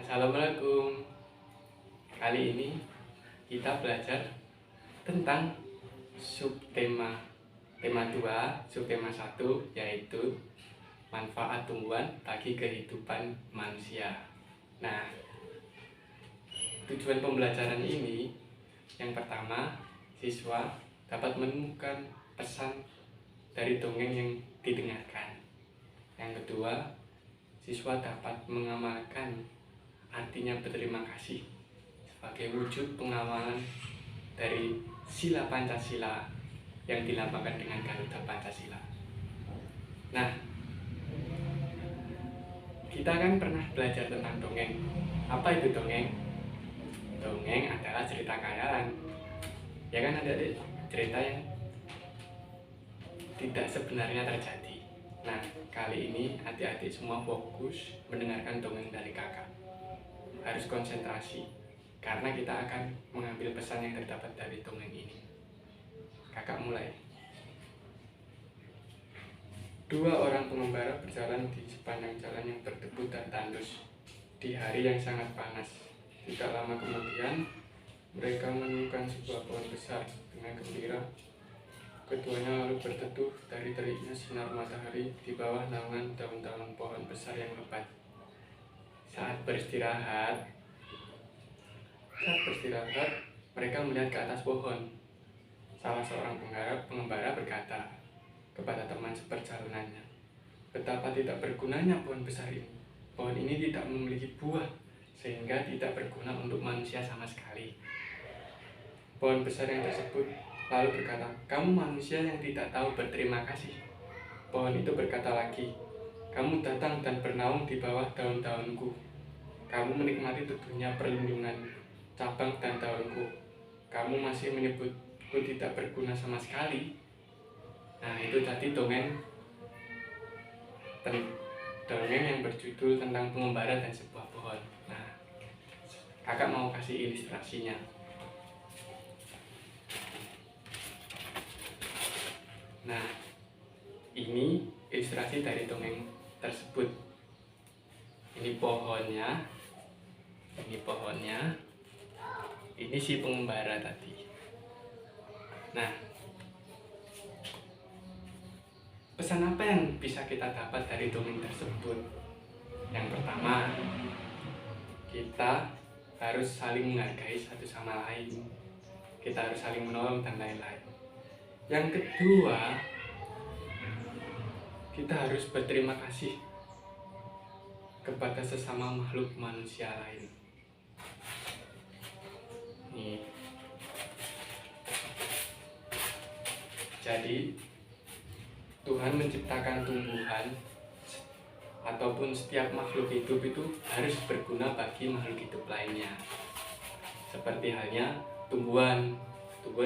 Assalamualaikum. Kali ini kita belajar tentang tema 2, subtema 1, yaitu manfaat tumbuhan bagi kehidupan manusia. Nah, tujuan pembelajaran ini yang pertama, siswa dapat menemukan pesan dari dongeng yang didengarkan. Yang kedua, siswa dapat mengamalkan artinya berterima kasih sebagai wujud pengawalan dari sila Pancasila yang dilambangkan dengan Garuda Pancasila. Nah, kita kan pernah belajar tentang dongeng. Apa itu dongeng? Dongeng adalah cerita khayalan. Ya kan, adik-adik, cerita yang tidak sebenarnya terjadi. Nah, kali ini adik-adik semua fokus mendengarkan dongeng dari kakak. Harus konsentrasi, karena kita akan mengambil pesan yang terdapat dari dongeng ini. Kakak mulai. Dua orang pengembara berjalan di sepanjang jalan yang berdebu dan tandus di hari yang sangat panas. Tidak lama kemudian, mereka menemukan sebuah pohon besar. Dengan gembira, keduanya lalu berteduh dari teriknya sinar matahari di bawah naungan daun-daun pohon besar yang lebat. Saat beristirahat, mereka melihat ke atas pohon. Salah seorang pengembara berkata kepada teman seperjalanannya, "Betapa tidak bergunanya pohon besar ini. Pohon ini tidak memiliki buah, sehingga tidak berguna untuk manusia sama sekali." Pohon besar yang tersebut lalu berkata, "Kamu manusia yang tidak tahu berterima kasih." Pohon itu berkata lagi, "Kamu datang dan bernaung di bawah daun-daunku. Kamu menikmati teduhnya perlindungan cabang dan daunku. Kamu masih menyebutku tidak berguna sama sekali." Nah, itu tadi dongeng yang berjudul tentang pengembara dan sebuah pohon. Nah, kakak mau kasih ilustrasinya. Nah, ini ilustrasi dari dongeng tersebut. Ini pohonnya, ini si pengembara tadi. Nah, pesan apa yang bisa kita dapat dari dongeng tersebut? Yang pertama, kita harus saling menghargai satu sama lain. Kita harus saling menolong dan lain-lain. Yang kedua, kita harus berterima kasih kepada sesama makhluk manusia lain. Nih. Jadi, Tuhan menciptakan tumbuhan ataupun setiap makhluk hidup itu harus berguna bagi makhluk hidup lainnya. Seperti halnya tumbuhan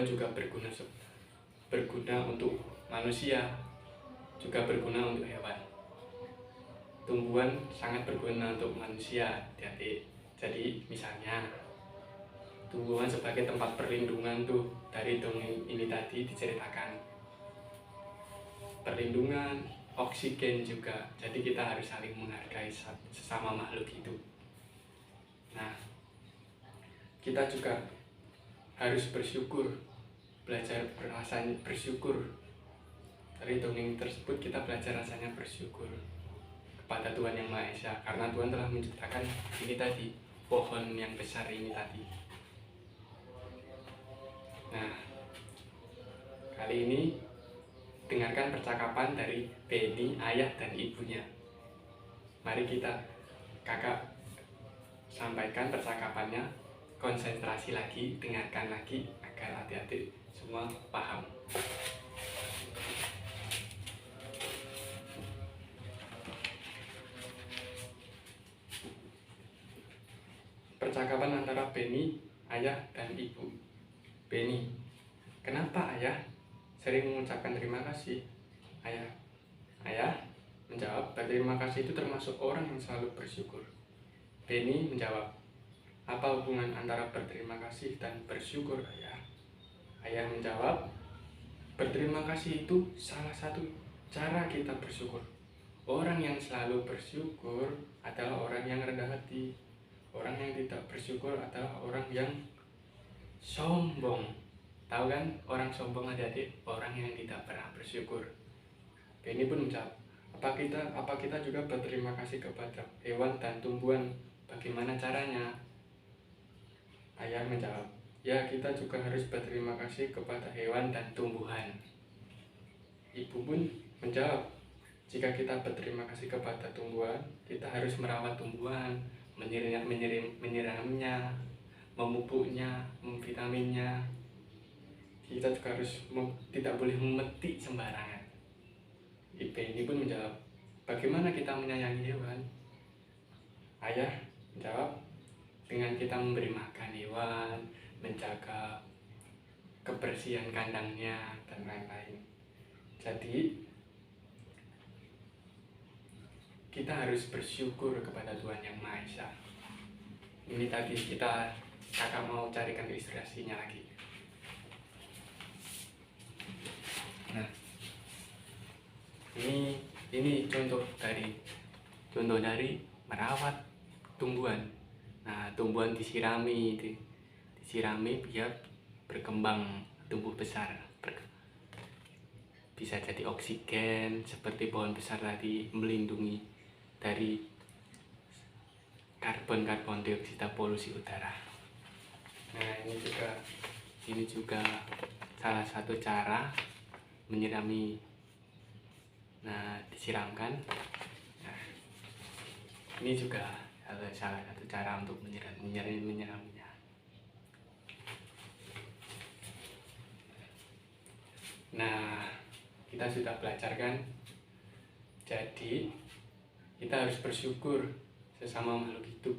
juga berguna untuk manusia, juga berguna untuk hewan. Tumbuhan sangat berguna untuk manusia, jadi misalnya tumbuhan sebagai tempat perlindungan tuh, dari dongeng ini tadi diceritakan. Perlindungan, oksigen juga. Jadi kita harus saling menghargai sesama makhluk hidup. Nah, kita juga harus bersyukur, belajar rasanya bersyukur. Dari dongeng tersebut kita belajar rasanya bersyukur kepada Tuhan Yang Maha Esa, karena Tuhan telah menciptakan ini tadi, pohon yang besar ini tadi. Nah, kali ini dengarkan percakapan dari Benny, ayah dan ibunya. Mari kakak sampaikan percakapannya, konsentrasi lagi, dengarkan lagi agar adik-adik semua paham. Percakapan antara Benny, ayah dan ibu. Benny, "Kenapa ayah sering mengucapkan terima kasih?" Ayah menjawab, "Berterima kasih itu termasuk orang yang selalu bersyukur." Benny menjawab, "Apa hubungan antara berterima kasih dan bersyukur, ayah?" Ayah menjawab, "Berterima kasih itu salah satu cara kita bersyukur. Orang yang selalu bersyukur adalah orang yang rendah hati. tidak bersyukur adalah orang yang sombong. Tahu kan orang sombong adik-adik? Orang yang tidak pernah bersyukur. Oke, ini pun menjawab, apa kita juga berterima kasih kepada hewan dan tumbuhan? Bagaimana caranya? Ayah menjawab, ya kita juga harus berterima kasih kepada hewan dan tumbuhan. Ibu pun menjawab, jika kita berterima kasih kepada tumbuhan, kita harus merawat tumbuhan, menyiramnya, memupuknya, memvitaminnya. Kita juga harus tidak boleh memetik sembarangan. Ibu ini pun menjawab, bagaimana kita menyayangi hewan? Ayah menjawab, dengan kita memberi makan hewan, menjaga kebersihan kandangnya, dan lain-lain. Jadi kita harus bersyukur kepada Tuhan Yang Maha Esa. Ini tadi kakak mau carikan ilustrasinya lagi. Nah, ini contoh dari merawat tumbuhan. Nah, tumbuhan disirami biar berkembang, tumbuh besar, bisa jadi oksigen seperti pohon besar tadi, melindungi dari karbon dioksida polusi udara. Nah, ini juga salah satu cara menyirami. Nah, disiramkan. Nah, ini juga salah satu cara untuk menyiraminya. Nah, kita sudah belajar kan? Jadi kita harus bersyukur sesama makhluk hidup.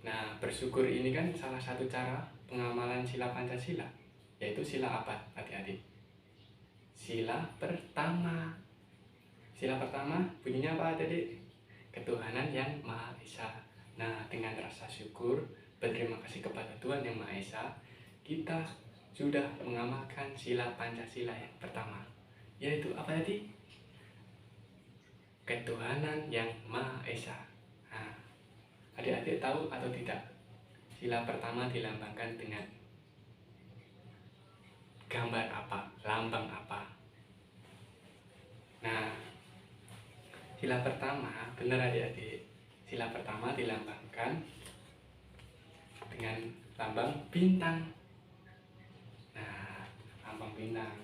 Nah, bersyukur ini kan salah satu cara pengamalan sila Pancasila, yaitu sila apa adik-adik? Sila pertama bunyinya apa adik-adik? Ketuhanan yang Maha Esa. Nah, dengan rasa syukur, berterima kasih kepada Tuhan Yang Maha Esa, kita sudah mengamalkan sila Pancasila yang pertama, yaitu apa tadi? Ketuhanan yang Maha Esa. Nah, adik-adik tahu atau tidak? Sila pertama dilambangkan dengan gambar apa? Lambang apa? Nah, sila pertama, benar adik-adik, sila pertama dilambangkan dengan lambang bintang. Nah, lambang bintang.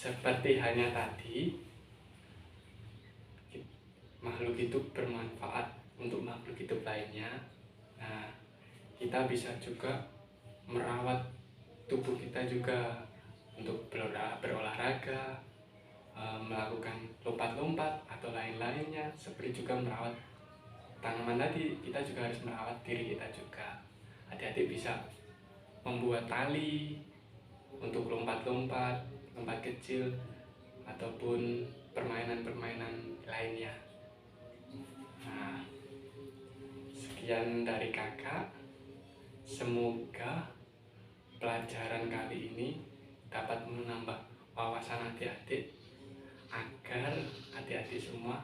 Seperti halnya tadi, makhluk hidup bermanfaat untuk makhluk hidup lainnya. Nah, kita bisa juga merawat tubuh kita juga untuk berolahraga, melakukan lompat-lompat atau lain-lainnya. Seperti juga merawat tanaman tadi, kita juga harus merawat diri kita juga. Adik-adik bisa membuat tali untuk lompat-lompat kecil ataupun permainan-permainan lainnya. Nah, sekian dari kakak. Semoga pelajaran kali ini dapat menambah wawasan adik-adik agar adik-adik semua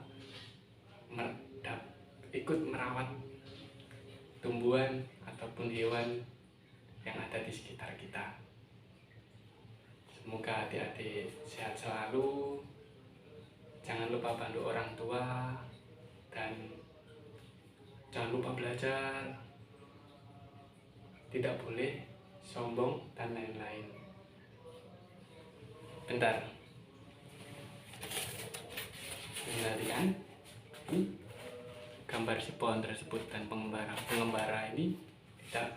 ikut merawat tumbuhan ataupun hewan yang ada di sekitar kita. Semoga adik-adik sehat selalu, jangan lupa bantu orang tua, dan jangan lupa belajar, tidak boleh sombong dan lain-lain. Bentar, perhatikan gambar si pohon tersebut dan pengembara ini tidak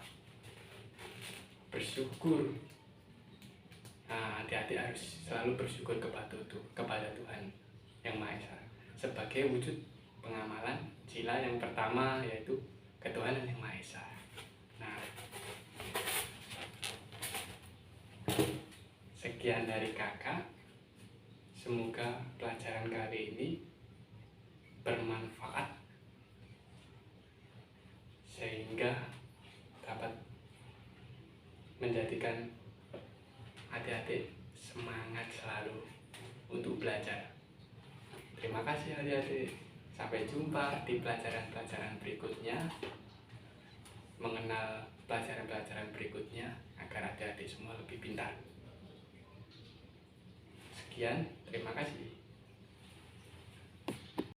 bersyukur. Nah, adik-adik harus selalu bersyukur kepada Tuhan Yang Maha Esa sebagai wujud pengamalan sila yang pertama, yaitu ketuhanan Yang Maha Esa. Nah, sekian dari kakak. Semoga pelajaran kali ini bermanfaat sehingga dapat menjadikan adik-adik semangat selalu untuk belajar. Terima kasih adik-adik. Sampai jumpa di pelajaran-pelajaran berikutnya, mengenal pelajaran-pelajaran berikutnya agar adik-adik semua lebih pintar. Sekian, terima kasih.